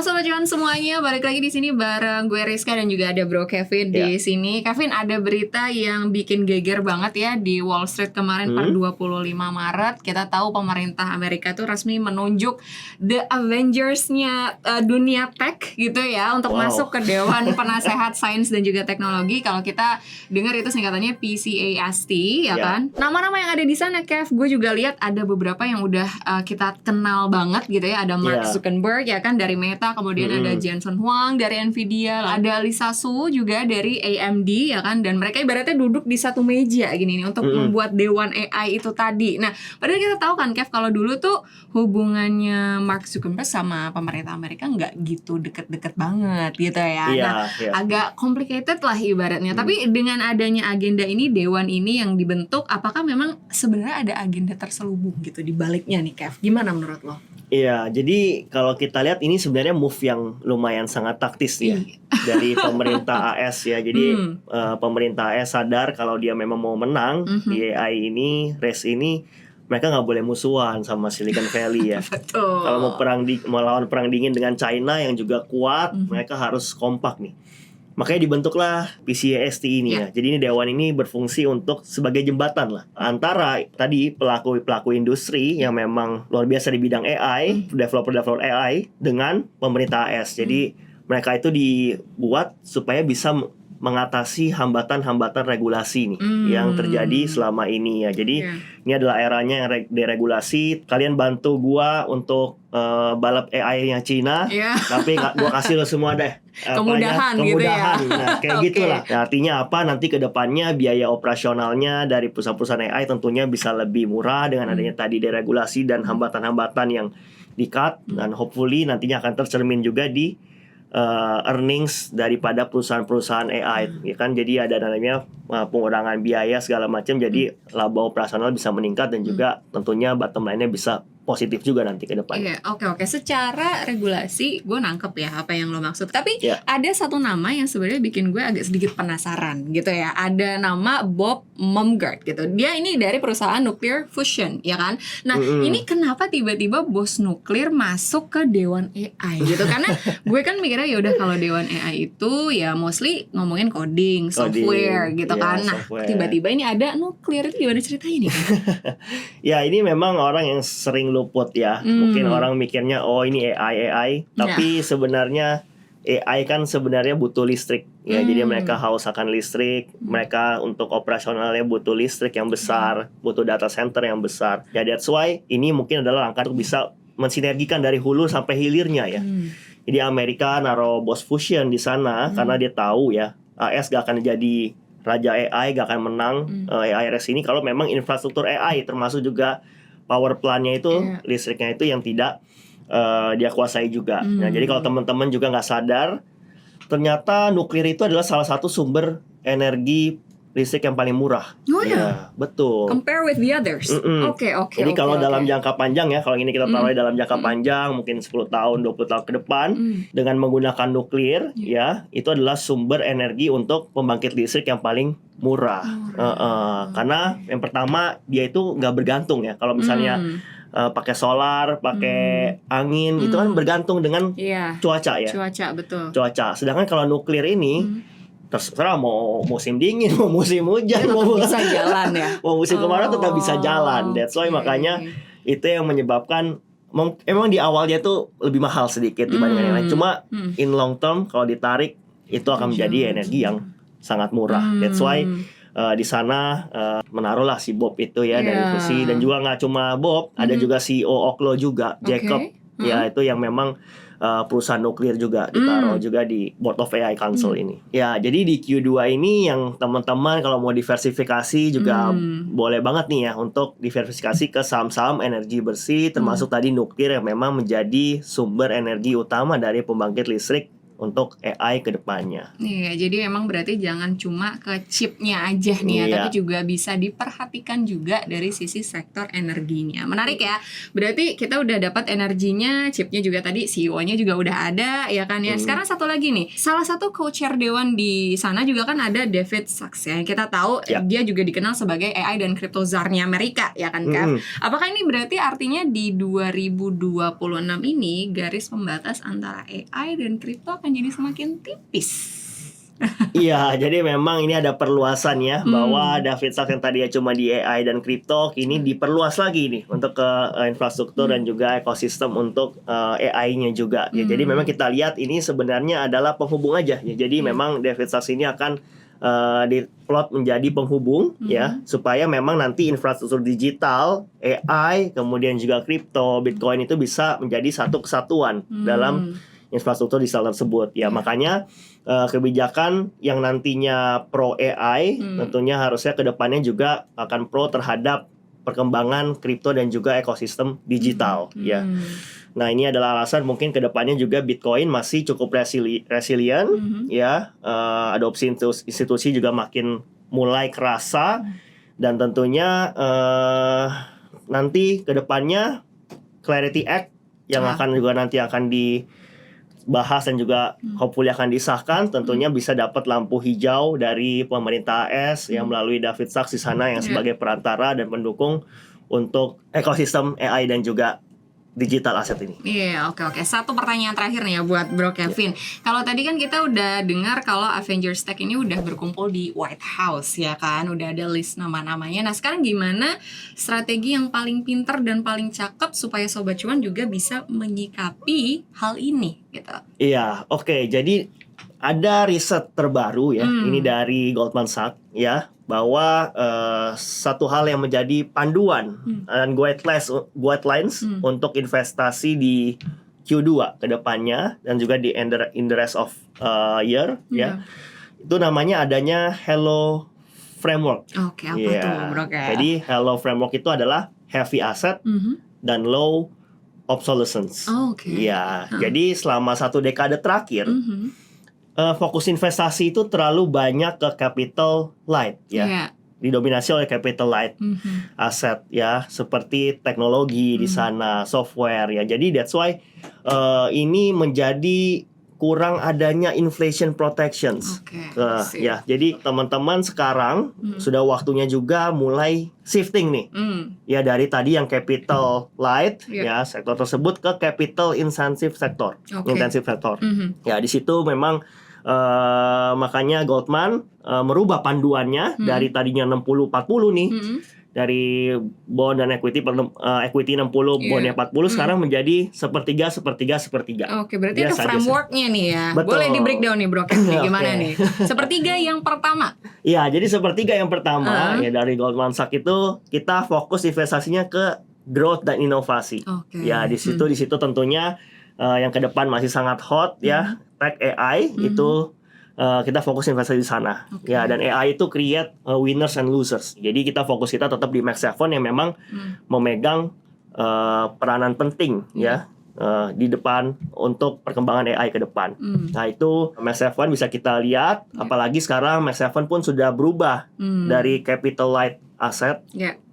Halo Sobat Cuan semuanya, balik lagi di sini bareng gue Rizka dan juga ada Bro Kevin di sini. Kevin, ada berita yang bikin geger banget ya di Wall Street kemarin per 25 Maret. Kita tahu pemerintah Amerika tuh resmi menunjuk The Avengers-nya dunia tech gitu ya untuk masuk ke Dewan Penasehat Sains dan juga Teknologi. Kalau kita dengar itu singkatannya PCAST ya kan. Nama-nama yang ada di sana, Kev, gue juga lihat ada beberapa yang udah kita kenal banget gitu ya. Ada Mark Zuckerberg ya kan dari Meta, kemudian ada Jensen Huang dari Nvidia, ada Lisa Su juga dari AMD ya kan, dan mereka ibaratnya duduk di satu meja gini nih untuk membuat Dewan AI itu tadi. Nah, padahal kita tahu kan Kev, kalau dulu tuh hubungannya Mark Zuckerberg sama pemerintah Amerika nggak gitu deket-deket banget gitu ya. Agak complicated lah ibaratnya. Tapi dengan adanya agenda ini, Dewan ini yang dibentuk, apakah memang sebenarnya ada agenda terselubung gitu di baliknya nih Kev? Gimana menurut lo? Iya, jadi kalau kita lihat ini sebenarnya move yang lumayan sangat taktis ya dari pemerintah AS ya. Jadi pemerintah AS sadar kalau dia memang mau menang di AI ini, race ini, mereka nggak boleh musuhan sama Silicon Valley ya. Kalau mau melawan perang dingin dengan China yang juga kuat, mereka harus kompak nih. Makanya dibentuklah PCAST ini ya. Jadi ini dewan ini berfungsi untuk sebagai jembatan lah antara tadi pelaku industri yang memang luar biasa di bidang AI, developer AI dengan pemerintah AS. Jadi mereka itu dibuat supaya bisa mengatasi hambatan-hambatan regulasi nih yang terjadi selama ini ya. Jadi ini adalah eranya yang deregulasi. Kalian bantu gua untuk balap AI-nya Cina, tapi gua kasih lo semua deh kemudahan gitu ya. Nah, kayak gitulah. Nah, artinya apa? Nanti ke depannya biaya operasionalnya dari perusahaan-perusahaan AI tentunya bisa lebih murah dengan adanya tadi deregulasi dan hambatan-hambatan yang di-cut, dan hopefully nantinya akan tercermin juga di earnings daripada perusahaan-perusahaan AI ya kan. Jadi ada namanya pengurangan biaya segala macam, jadi laba operasional bisa meningkat dan juga tentunya bottom line-nya bisa positif juga nanti ke depannya. Oke. Secara regulasi gue nangkep ya apa yang lo maksud. Tapi ada satu nama yang sebenarnya bikin gue agak sedikit penasaran gitu ya. Ada nama Bob Mumgard gitu. Dia ini dari perusahaan Nuclear Fusion ya kan. Nah ini kenapa tiba-tiba bos nuklir masuk ke Dewan AI gitu? Karena gue kan mikirnya ya udah kalau Dewan AI itu ya mostly ngomongin coding software gitu kan. Nah tiba-tiba ini ada nuklir, itu gimana ceritanya nih? Ya ini memang orang yang sering luput ya. Mungkin orang mikirnya oh ini AI, tapi sebenarnya AI kan sebenarnya butuh listrik ya. Jadi mereka haus akan listrik, mereka untuk operasionalnya butuh listrik yang besar, butuh data center yang besar. Ya that's why ini mungkin adalah langkah untuk bisa mensinergikan dari hulu sampai hilirnya ya. Jadi Amerika naruh bos fusion di sana karena dia tahu ya AS gak akan jadi raja AI, gak akan menang AI race ini kalau memang infrastruktur AI termasuk juga power plant-nya itu, listriknya itu yang tidak dia kuasai juga. Nah, jadi kalau teman-teman juga nggak sadar, ternyata nuklir itu adalah salah satu sumber energi listrik yang paling murah. Betul. Compare with the others. Oke. Jadi kalau dalam jangka panjang ya, kalau ini kita taruh dalam jangka panjang, mungkin 10 tahun, 20 tahun ke depan, dengan menggunakan nuklir, ya, itu adalah sumber energi untuk pembangkit listrik yang paling murah. Karena yang pertama, dia itu nggak bergantung ya. Kalau misalnya pakai solar, pakai angin, itu kan bergantung dengan cuaca ya. Cuaca. Sedangkan kalau nuklir ini terserah mau musim dingin, mau musim hujan, mau bisa jalan ya. Mau musim kemarau tetap bisa jalan. That's why makanya itu yang menyebabkan emang di awalnya tuh lebih mahal sedikit dibandingkan yang lain. Cuma in long term kalau ditarik itu akan menjadi energi yang sangat murah. That's why di sana menaruhlah si Bob itu ya dari Fusi, dan juga nggak cuma Bob, ada juga CEO Oklo juga, Jacob. Ya itu yang memang perusahaan nuklir juga ditaruh juga di Board of AI Council ini. Ya, jadi di Q2 ini yang teman-teman kalau mau diversifikasi juga boleh banget nih ya untuk diversifikasi ke saham-saham energi bersih, termasuk tadi nuklir yang memang menjadi sumber energi utama dari pembangkit listrik untuk AI ke depannya. Iya, jadi emang berarti jangan cuma ke chipnya aja nih ya, Iya. tapi juga bisa diperhatikan juga dari sisi sektor energinya. Menarik ya. Berarti kita udah dapat energinya, chipnya juga tadi, CEO-nya juga udah ada ya kan ya. Sekarang satu lagi nih, salah satu co-chair dewan di sana juga kan ada David Sachs ya. Kita tahu dia juga dikenal sebagai AI dan crypto czar-nya Amerika ya kan, Kev. Apakah ini berarti artinya di 2026 ini garis pembatas antara AI dan kripto akan jadi semakin tipis? Iya, jadi memang ini ada perluasan ya, bahwa David Sachs yang tadi ya cuma di AI dan kripto, kini diperluas lagi nih untuk ke infrastruktur dan juga ekosistem untuk AI-nya juga. Ya, jadi memang kita lihat ini sebenarnya adalah penghubung aja. Ya, jadi memang David Sachs ini akan diplot menjadi penghubung ya, supaya memang nanti infrastruktur digital, AI, kemudian juga kripto, Bitcoin itu bisa menjadi satu kesatuan dalam infrastruktur digital tersebut ya. Makanya kebijakan yang nantinya pro AI tentunya harusnya kedepannya juga akan pro terhadap perkembangan kripto dan juga ekosistem digital ya. Nah, ini adalah alasan mungkin kedepannya juga Bitcoin masih cukup resilient ya. Adopsi institusi juga makin mulai kerasa, dan tentunya nanti kedepannya Clarity Act yang akan juga nanti akan dibahas dan juga hopefully akan disahkan, tentunya bisa dapat lampu hijau dari pemerintah AS yang melalui David Sachs di sana yang sebagai perantara dan pendukung untuk ekosistem AI dan juga digital aset ini. Iya, oke. Satu pertanyaan terakhir nih ya buat Bro Kevin. Kalau tadi kan kita udah dengar kalau Avengers Tech ini udah berkumpul di White House ya kan, udah ada list nama-namanya. Nah, sekarang gimana strategi yang paling pinter dan paling cakep supaya Sobat Cuan juga bisa menyikapi hal ini gitu? Iya, oke. Jadi ada riset terbaru ya, ini dari Goldman Sachs ya, bahwa satu hal yang menjadi panduan dan guidelines untuk investasi di Q2 ke depannya dan juga di in the rest of year ya. Itu namanya adanya Hello Framework. Oke, apa tuh, Bro Kev? Jadi Hello Framework itu adalah heavy asset dan low obsolescence. Ya, jadi selama 1 dekade terakhir fokus investasi itu terlalu banyak ke capital light ya. Didominasi oleh capital light aset ya, seperti teknologi di sana, software ya. Jadi that's why ini menjadi kurang adanya inflation protections. Ya, jadi teman-teman sekarang sudah waktunya juga mulai shifting nih. Ya, dari tadi yang capital light ya, sektor tersebut ke capital intensive sektor. Intensive sektor. Ya, di situ memang makanya Goldman merubah panduannya dari tadinya 60-40 nih. Dari bond dan equity 60, bondnya 40, sekarang menjadi sepertiga. Oke, berarti itu frameworknya nih ya. Betul. Boleh di breakdown nih Bro Kevin, gimana nih? Sepertiga yang pertama. Iya, jadi sepertiga yang pertama ya dari Goldman Sachs itu kita fokus investasinya ke growth dan inovasi. Ya, di situ tentunya yang ke depan masih sangat hot ya, tech AI itu kita fokus investasi di sana. Ya, dan AI itu create winners and losers. Jadi kita tetap di Mag 7 yang memang memegang peranan penting ya di depan untuk perkembangan AI ke depan. Nah, itu Mag 7 bisa kita lihat, apalagi sekarang Mag 7 pun sudah berubah dari capital light asset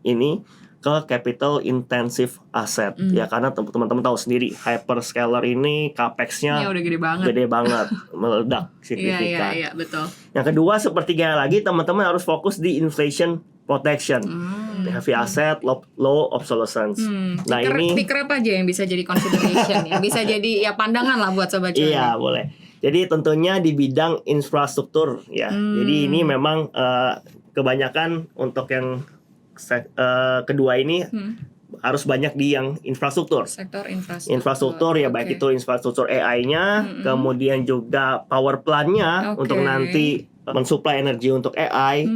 ini ke capital intensive asset ya, karena teman-teman tahu sendiri hyperscaler ini capex-nya udah gede banget meledak signifikan. Iya, betul. Yang kedua, sepertiga lagi teman-teman harus fokus di inflation protection, heavy asset, low obsolescence. Nah, ini ticker apa aja yang bisa jadi consideration ya, bisa jadi ya pandangan lah buat Sobat Cuan. Iya, boleh. Jadi tentunya di bidang infrastruktur ya. Jadi ini memang kebanyakan untuk yang kedua ini harus banyak di yang infrastruktur. Sektor infrastruktur ya, baik itu infrastruktur AI-nya, kemudian juga power plant-nya untuk nanti mensuplai energi untuk AI,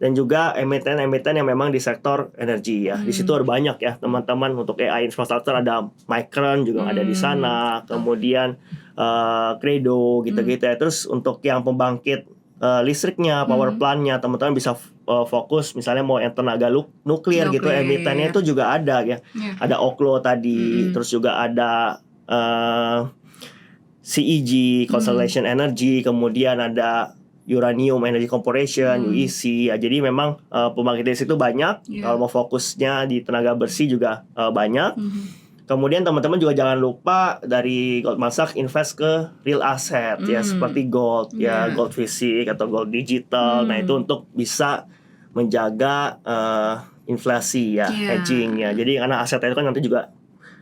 dan juga emiten-emiten yang memang di sektor energi ya. Di situ ada banyak ya teman-teman untuk AI infrastruktur, ada Micron juga ada di sana, kemudian Credo gitu-gitu ya. Terus untuk yang pembangkit listriknya, power plant-nya, teman-teman bisa fokus misalnya mau yang tenaga nuklir gitu, emitennya itu juga ada ya. Ada Oklo tadi, terus juga ada CEG, Constellation Energy, kemudian ada Uranium Energy Corporation, UEC ya. Jadi memang pembangkit listrik itu banyak. Kalau mau fokusnya di tenaga bersih juga banyak. Kemudian teman-teman juga jangan lupa dari Goldman Sachs invest ke real asset ya, seperti gold ya, gold fisik atau gold digital. Nah itu untuk bisa menjaga inflasi ya, hedging ya. Jadi karena asetnya itu kan nanti juga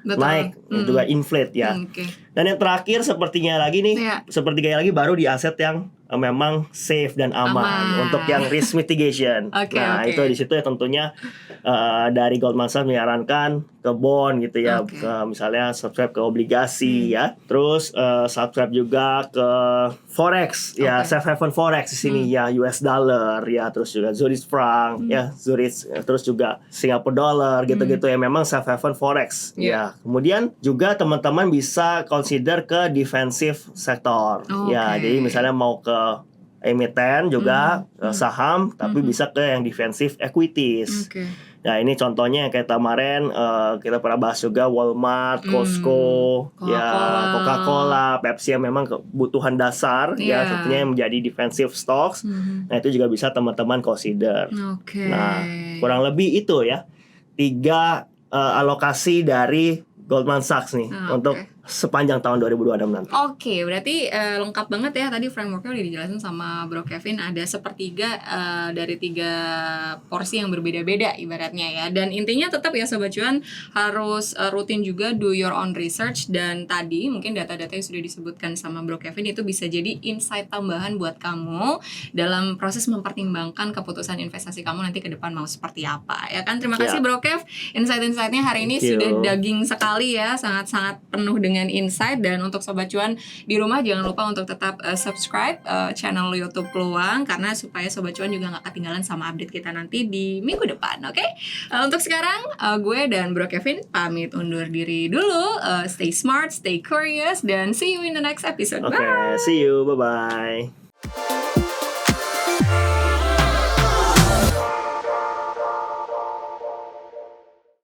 naik, juga inflate ya. Dan yang terakhir sepertinya lagi nih, seperti kayak lagi baru di aset yang memang safe dan aman. Untuk yang risk mitigation. Itu di situ ya tentunya dari Goldman Sachs menyarankan ke bond gitu ya, misalnya subscribe ke obligasi ya, terus subscribe juga ke forex ya, safe haven forex di sini ya, US dollar ya, terus juga Zurich franc ya, Zurich, terus juga Singapore dollar gitu-gitu ya, memang safe haven forex ya. Kemudian juga teman-teman bisa consider ke defensive sector ya, jadi misalnya mau ke emiten juga saham, tapi bisa ke yang defensive equities. Nah ini contohnya kayak kemarin kita pernah bahas juga Walmart, Costco, Coca-Cola, Pepsi yang memang kebutuhan dasar ya, tentunya yang menjadi defensive stocks. Nah itu juga bisa teman-teman consider. Nah kurang lebih itu ya 3 alokasi dari Goldman Sachs nih untuk sepanjang tahun 2026 nanti. Berarti lengkap banget ya, tadi frameworknya udah dijelasin sama Bro Kevin. Ada sepertiga dari 3 porsi yang berbeda-beda ibaratnya ya. Dan intinya tetap ya Sobat Cuan harus rutin juga do your own research. Dan tadi mungkin data-data yang sudah disebutkan sama Bro Kevin itu bisa jadi insight tambahan buat kamu dalam proses mempertimbangkan keputusan investasi kamu nanti ke depan mau seperti apa ya kan. Terima kasih Bro Kev, insight-insightnya hari ini sudah daging sekali ya, sangat-sangat penuh dengan insight. Dan untuk Sobat Cuan di rumah jangan lupa untuk tetap subscribe channel YouTube Peluang, karena supaya Sobat Cuan juga gak ketinggalan sama update kita nanti di minggu depan. Untuk sekarang gue dan Bro Kevin pamit undur diri dulu. Stay smart, stay curious, dan see you in the next episode. Bye. See you, bye-bye.